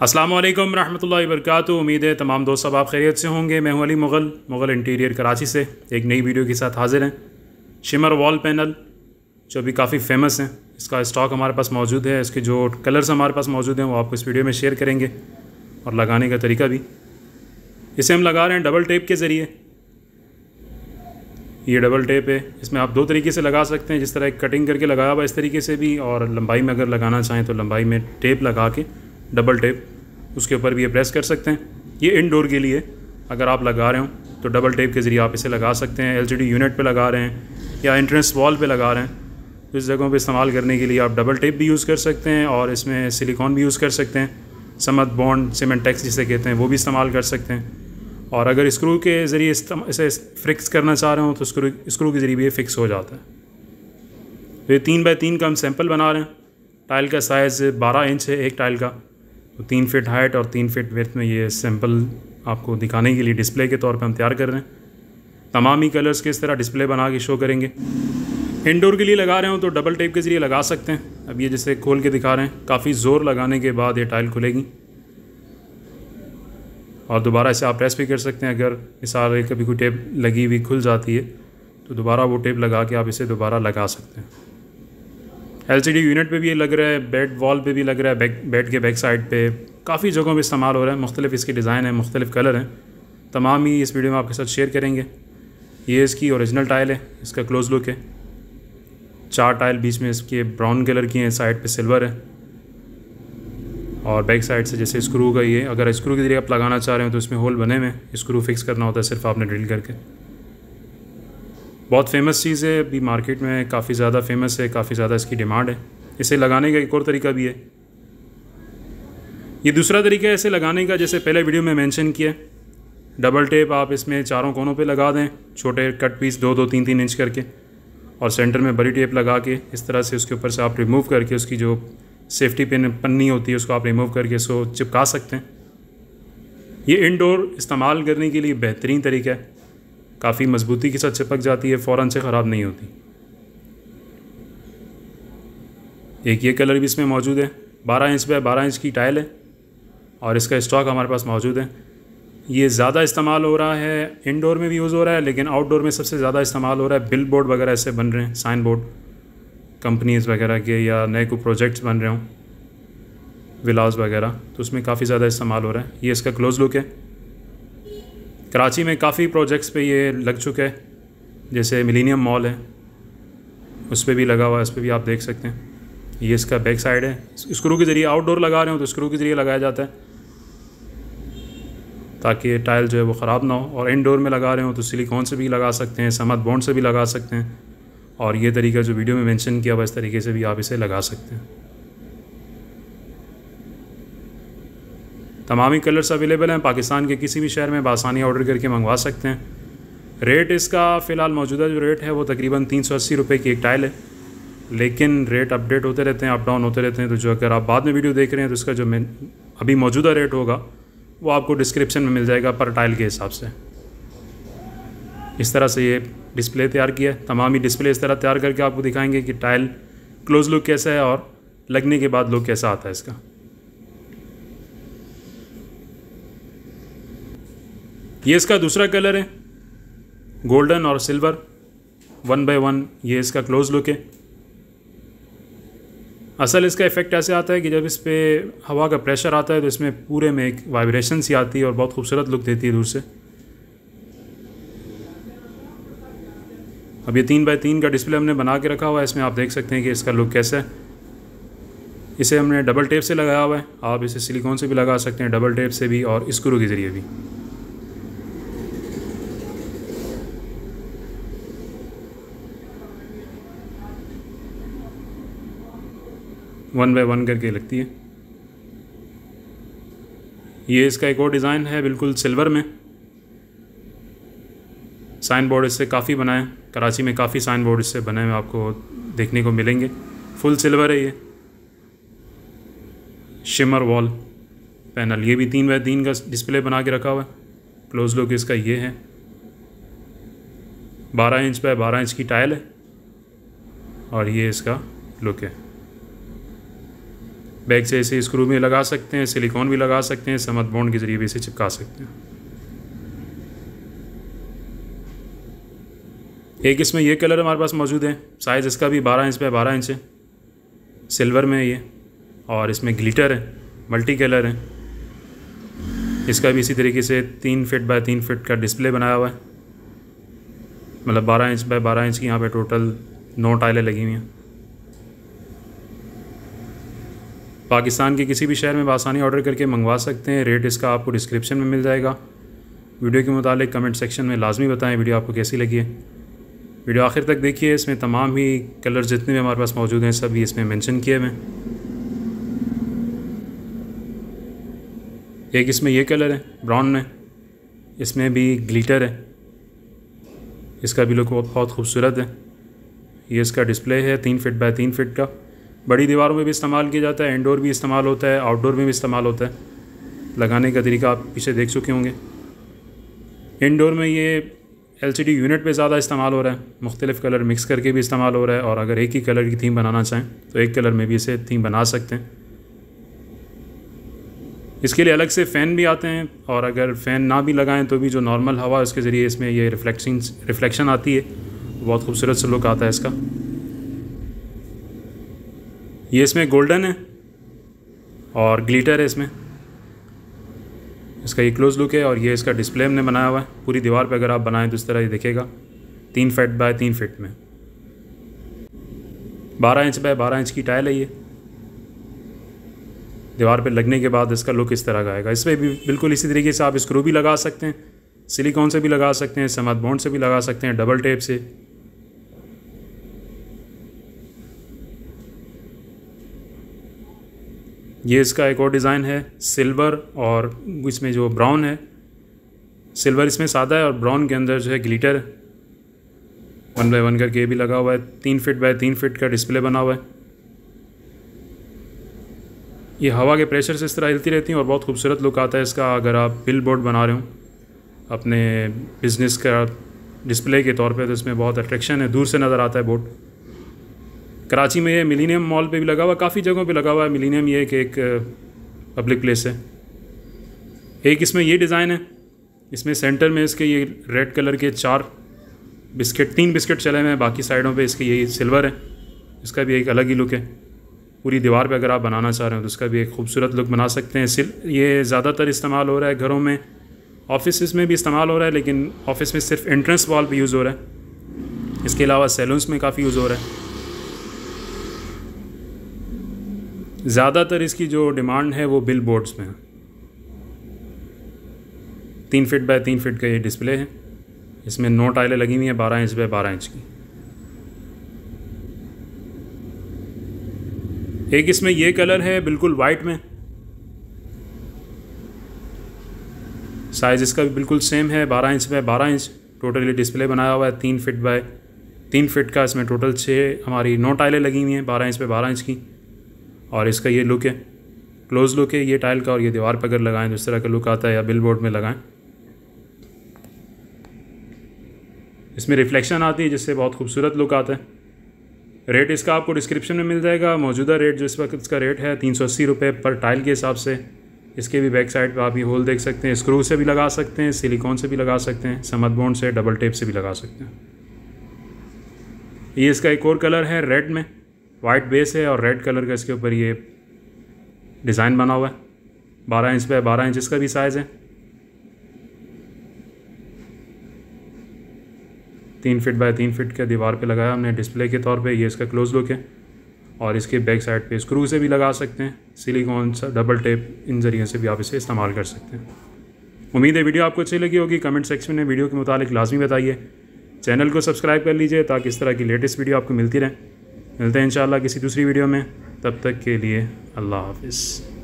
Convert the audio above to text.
अस्सलाम वालेकुम रहमतुल्लाहि वबरकातुहू। उम्मीद है तमाम दोस्त सब आप खैरियत से होंगे। मैं हूं अली मुग़ल इंटीरियर कराची से एक नई वीडियो के साथ हाजिर हैं। शिमर वॉल पैनल जो अभी काफ़ी फेमस हैं, इसका स्टॉक हमारे पास मौजूद है। इसके जो कलर्स हमारे पास मौजूद हैं वो आपको इस वीडियो में शेयर करेंगे और लगाने का तरीका भी। इसे हम लगा रहे हैं डबल टेप के ज़रिए। ये डबल टेप है, इसमें आप दो तरीके से लगा सकते हैं, जिस तरह कटिंग करके लगाया हुआ इस तरीके से भी, और लंबाई में अगर लगाना चाहें तो लंबाई में टेप लगा के डबल टेप उसके ऊपर भी ये प्रेस कर सकते हैं। ये इनडोर के लिए अगर आप लगा रहे हो तो डबल टेप के ज़रिए आप इसे लगा सकते हैं। एलसीडी यूनिट पे लगा रहे हैं या एंट्रेंस वॉल पे लगा रहे हैं तो इस जगहों पे इस्तेमाल करने के लिए आप डबल टेप भी यूज़ कर सकते हैं और इसमें सिलिकॉन भी यूज़ कर सकते हैं। समत बॉन्ड सीमेंटेक्स जिसे कहते हैं वो भी इस्तेमाल कर सकते हैं। और अगर स्क्रू के ज़रिए इसे फिक्स करना चाह रहे हो तो स्क्रू के ज़रिए भी ये फिक्स हो जाता है। तो ये 3 बाय 3 का हम सैंपल बना रहे हैं। टाइल का साइज़ 12 इंच है एक टाइल का, तो 3 फीट हाइट और 3 फीट विड्थ में ये सैंपल आपको दिखाने के लिए डिस्प्ले के तौर पे हम तैयार कर रहे हैं। तमाम ही कलर्स के इस तरह डिस्प्ले बना के शो करेंगे। इंडोर के लिए लगा रहे हो तो डबल टेप के ज़रिए लगा सकते हैं। अब ये जैसे खोल के दिखा रहे हैं, काफ़ी ज़ोर लगाने के बाद ये टाइल खुलेगी और दोबारा इसे आप प्रेस भी कर सकते हैं। अगर मिसाल कभी कोई टेप लगी हुई खुल जाती है तो दोबारा वो टेप लगा के आप इसे दोबारा लगा सकते हैं। एलसीडी यूनिट पे भी ये लग रहा है, बेड वॉल पे भी लग रहा है, बेड के बैक साइड पे काफ़ी जगहों पे इस्तेमाल हो रहा है। मुख्तलिफ इसकी डिज़ाइन है, मुख्तलिफ कलर हैं, तमाम ही इस वीडियो में आपके साथ शेयर करेंगे। ये इसकी ओरिजिनल टाइल है, इसका क्लोज लुक है। 4 टाइल बीच में इसके ब्राउन कलर की हैं, साइड पे सिल्वर है और बैक साइड से जैसे स्क्रू का ये, अगर स्क्रू के ज़रिए आप लगाना चाह रहे हो तो इसमें होल बने हुए हैं, स्क्रू फिक्स करना होता है सिर्फ आपने ड्रिल करके। बहुत फेमस चीज़ है, अभी मार्केट में काफ़ी ज़्यादा फेमस है, काफ़ी ज़्यादा इसकी डिमांड है। इसे लगाने का एक और तरीका भी है। ये दूसरा तरीका है इसे लगाने का, जैसे पहले वीडियो में मेंशन किया, डबल टेप आप इसमें चारों कोनों पे लगा दें, छोटे कट पीस 2-2, 3-3 इंच करके, और सेंटर में बड़ी टेप लगा के इस तरह से उसके ऊपर से आप रिमूव करके उसकी जो सेफ्टी पिन पन्नी होती है उसको आप रिमूव करके इसको चिपका सकते हैं। ये इंडोर इस्तेमाल करने के लिए बेहतरीन तरीका है, काफ़ी मजबूती के साथ चिपक जाती है, फ़ौरन से ख़राब नहीं होती। एक ये कलर भी इसमें मौजूद है, 12 इंच बाय 12 इंच की टाइल है और इसका स्टॉक हमारे पास मौजूद है। ये ज़्यादा इस्तेमाल हो रहा है, इंडोर में भी यूज़ हो रहा है, लेकिन आउटडोर में सबसे ज़्यादा इस्तेमाल हो रहा है। बिल बोर्ड वगैरह ऐसे बन रहे हैं, साइन बोर्ड कंपनीज़ वगैरह के, या नए कोई प्रोजेक्ट्स बन रहे हों, विलास वगैरह, तो उसमें काफ़ी ज़्यादा इस्तेमाल हो रहा है। ये इसका क्लोज लुक है। कराची में काफ़ी प्रोजेक्ट्स पे ये लग चुका है, जैसे मिलीनियम मॉल है उस पर भी लगा हुआ है, उस पर भी आप देख सकते हैं। ये इसका बैक साइड है। स्क्रू के ज़रिए आउटडोर लगा रहे हो तो स्क्रू के ज़रिए लगाया जाता है ताकि टाइल जो है वो ख़राब ना हो, और इंडोर में लगा रहे हो तो सिलिकॉन से भी लगा सकते हैं, समत बॉन्ड से भी लगा सकते हैं, और ये तरीका जो वीडियो में मेंशन किया हुआ इस तरीके से भी आप इसे लगा सकते हैं। तमाम ही कलर्स अवेलेबल हैं, पाकिस्तान के किसी भी शहर में बआसानी ऑर्डर करके मंगवा सकते हैं। रेट इसका फ़िलहाल मौजूदा जो रेट है वो तकरीबन 380 रुपये की एक टाइल है, लेकिन रेट अपडेट होते रहते हैं, अप डाउन होते रहते हैं। तो जो अगर आप बाद में वीडियो देख रहे हैं तो इसका जो अभी मौजूदा रेट होगा वो आपको डिस्क्रिप्शन में मिल जाएगा पर टाइल के हिसाब से। इस तरह से ये डिस्प्ले तैयार किया है। तमाम ही डिस्प्ले इस तरह तैयार करके आपको दिखाएंगे कि टाइल क्लोज लुक कैसा है और लगने के बाद लुक कैसा आता है इसका। ये इसका दूसरा कलर है, गोल्डन और सिल्वर 1 बाय 1। ये इसका क्लोज लुक है। असल इसका इफ़ेक्ट ऐसे आता है कि जब इस पर हवा का प्रेशर आता है तो इसमें पूरे में एक वाइब्रेशन सी आती है और बहुत खूबसूरत लुक देती है दूर से। अब ये 3 बाय 3 का डिस्प्ले हमने बना के रखा हुआ है, इसमें आप देख सकते हैं कि इसका लुक कैसा है। इसे हमने डबल टेप से लगाया हुआ है, आप इसे सिलिकॉन से भी लगा सकते हैं, डबल टेप से भी और स्क्रू के ज़रिए भी। वन बाय 1 करके लगती है। ये इसका एक और डिज़ाइन है बिल्कुल सिल्वर में। साइन बोर्ड इससे काफ़ी बना है, कराची में काफ़ी साइन बोर्ड इससे बने हुए आपको देखने को मिलेंगे। फुल सिल्वर है ये शिमर वॉल पैनल। ये भी 3 बाय 3 का डिस्प्ले बना के रखा हुआ है। क्लोज लुक इसका ये है, 12 इंच बाय 12 इंच की टाइल है और ये इसका लुक है। बैक से इसे स्क्रू में लगा सकते हैं, सिलिकॉन भी लगा सकते हैं, समत बॉन्ड के ज़रिए भी इसे चिपका सकते हैं। एक इसमें ये कलर हमारे पास मौजूद है, साइज़ इसका भी 12 इंच बाय 12 इंच है, सिल्वर में है ये, और इसमें ग्लिटर है, मल्टी कलर है। इसका भी इसी तरीके से 3 फीट बाय 3 फीट का डिस्प्ले बनाया हुआ है, मतलब 12 इंच बाय 12 इंच की यहाँ पे टोटल 9 टाइलें लगी हुई हैं। पाकिस्तान के किसी भी शहर में आसानी ऑर्डर करके मंगवा सकते हैं। रेट इसका आपको डिस्क्रिप्शन में मिल जाएगा। वीडियो के मुतालिक कमेंट सेक्शन में लाजमी बताएं वीडियो आपको कैसी लगी है। वीडियो आखिर तक देखिए, इसमें तमाम ही कलर जितने भी हमारे पास मौजूद हैं सभी इसमें मेंशन किए हुए हैं। एक इसमें ये कलर है ब्राउन में, इसमें भी ग्लिटर है, इसका भी लुक बहुत खूबसूरत है। ये इसका डिस्प्ले है 3 फीट बाय 3 फीट का, बड़ी दीवारों में भी इस्तेमाल किया जाता है, इंडोर भी इस्तेमाल होता है, आउटडोर में भी इस्तेमाल होता है। लगाने का तरीका आप पीछे देख चुके होंगे। इंडोर में ये LCD यूनिट पे ज़्यादा इस्तेमाल हो रहा है, मुख्तलिफ़ कलर मिक्स करके भी इस्तेमाल हो रहा है, और अगर एक ही कलर की थीम बनाना चाहें तो एक कलर में भी इसे थीम बना सकते हैं। इसके लिए अलग से फ़ैन भी आते हैं, और अगर फ़ैन ना भी लगाएं तो भी जो नॉर्मल हवा है उसके ज़रिए इसमें ये रिफ्लेक्शन आती है, बहुत खूबसूरत सा लुक आता है इसका। ये इसमें गोल्डन है और ग्लिटर है इसमें, इसका ये क्लोज लुक है, और ये इसका डिस्प्ले हमने बनाया हुआ है। पूरी दीवार पे अगर आप बनाएं तो इस तरह ये दिखेगा, 3 फीट बाय 3 फीट में, 12 इंच बाय 12 इंच की टाइल है ये। दीवार पे लगने के बाद इसका लुक इस तरह का आएगा। इसमें भी बिल्कुल इसी तरीके से आप स्क्रू भी लगा सकते हैं, सिलिकॉन से भी लगा सकते हैं, समत बॉन्ड से भी लगा सकते हैं, डबल टेप से। ये इसका एक और डिज़ाइन है सिल्वर, और इसमें जो ब्राउन है, सिल्वर इसमें सादा है और ब्राउन के अंदर जो है ग्लिटर 1 बाय 1 करके भी लगा हुआ है। 3 फीट बाय 3 फीट का डिस्प्ले बना हुआ है। ये हवा के प्रेशर से इस तरह हिलती रहती हैं और बहुत खूबसूरत लुक आता है इसका। अगर आप बिल बोर्ड बना रहे हो अपने बिज़नेस का डिस्प्ले के तौर पे तो इसमें बहुत अट्रैक्शन है, दूर से नज़र आता है बोर्ड। कराची में ये मिलीनियम मॉल पे भी लगा हुआ है, काफ़ी जगहों पे लगा हुआ है। मिलीनियम ये एक पब्लिक प्लेस है। एक इसमें ये डिज़ाइन है, इसमें सेंटर में इसके ये रेड कलर के 3 बिस्किट चले हुए हैं, बाकी साइडों पे इसके यही सिल्वर है। इसका भी एक अलग ही लुक है। पूरी दीवार पे अगर आप बनाना चाह रहे हो तो इसका भी एक खूबसूरत लुक बना सकते हैं। ये ज़्यादातर इस्तेमाल हो रहा है घरों में, ऑफिस में भी इस्तेमाल हो रहा है, लेकिन ऑफिस में सिर्फ एंट्रेंस वॉल पे यूज़ हो रहा है। इसके अलावा सैलून्स में काफ़ी यूज़ हो रहा है। ज़्यादातर इसकी जो डिमांड है वो बिल बोर्ड्स में है। 3 फीट बाय 3 फीट का ये डिस्प्ले है। इसमें 9 टाइलें लगी हुई हैं 12 इंच बाय 12 इंच की। एक इसमें ये कलर है बिल्कुल वाइट में, साइज़ इसका भी बिल्कुल सेम है, 12 inch by 12 inch totally display बनाया हुआ है। 3 फीट बाय 3 फीट का इसमें टोटल 6 हमारी 9 टाइलें लगी हुई हैं 12 इंच बाय 12 इंच की, और इसका ये लुक है, क्लोज लुक है ये टाइल का। और ये दीवार पर अगर लगाएं तो इस तरह का लुक आता है, या बिल बोर्ड में लगाएं इसमें रिफ्लेक्शन आती है जिससे बहुत खूबसूरत लुक आता है। रेट इसका आपको डिस्क्रिप्शन में मिल जाएगा। मौजूदा रेट जो इस वक्त इसका रेट है 380 रुपये पर टाइल के हिसाब से। इसके भी बैक साइड पे आप ये होल देख सकते हैं, स्क्रू से भी लगा सकते हैं, सिलिकॉन से भी लगा सकते हैं, समत बॉन्ड से, डबल टेप से भी लगा सकते हैं। ये इसका एक और कलर है रेड में, वाइट बेस है और रेड कलर का इसके ऊपर ये डिज़ाइन बना हुआ है। 12 इंच बाय 12 इंच इसका भी साइज़ है। 3 फीट बाय 3 फीट के दीवार पे लगाया हमने डिस्प्ले के तौर पे। ये इसका क्लोज लुक है, और इसके बैक साइड पे स्क्रू से भी लगा सकते हैं, सिलिकॉन से, डबल टेप, इन ज़रिए से भी आप इसे इस्तेमाल कर सकते हैं। उम्मीद है वीडियो आपको अच्छी लगी होगी। कमेंट सेक्शन में वीडियो के मुतालिक लाजमी बताइए। चैनल को सब्सक्राइब कर लीजिए ताकि इस तरह की लेटेस्ट वीडियो आपको मिलती रहे। मिलते हैं इंशाअल्लाह किसी दूसरी वीडियो में, तब तक के लिए अल्लाह हाफिज़।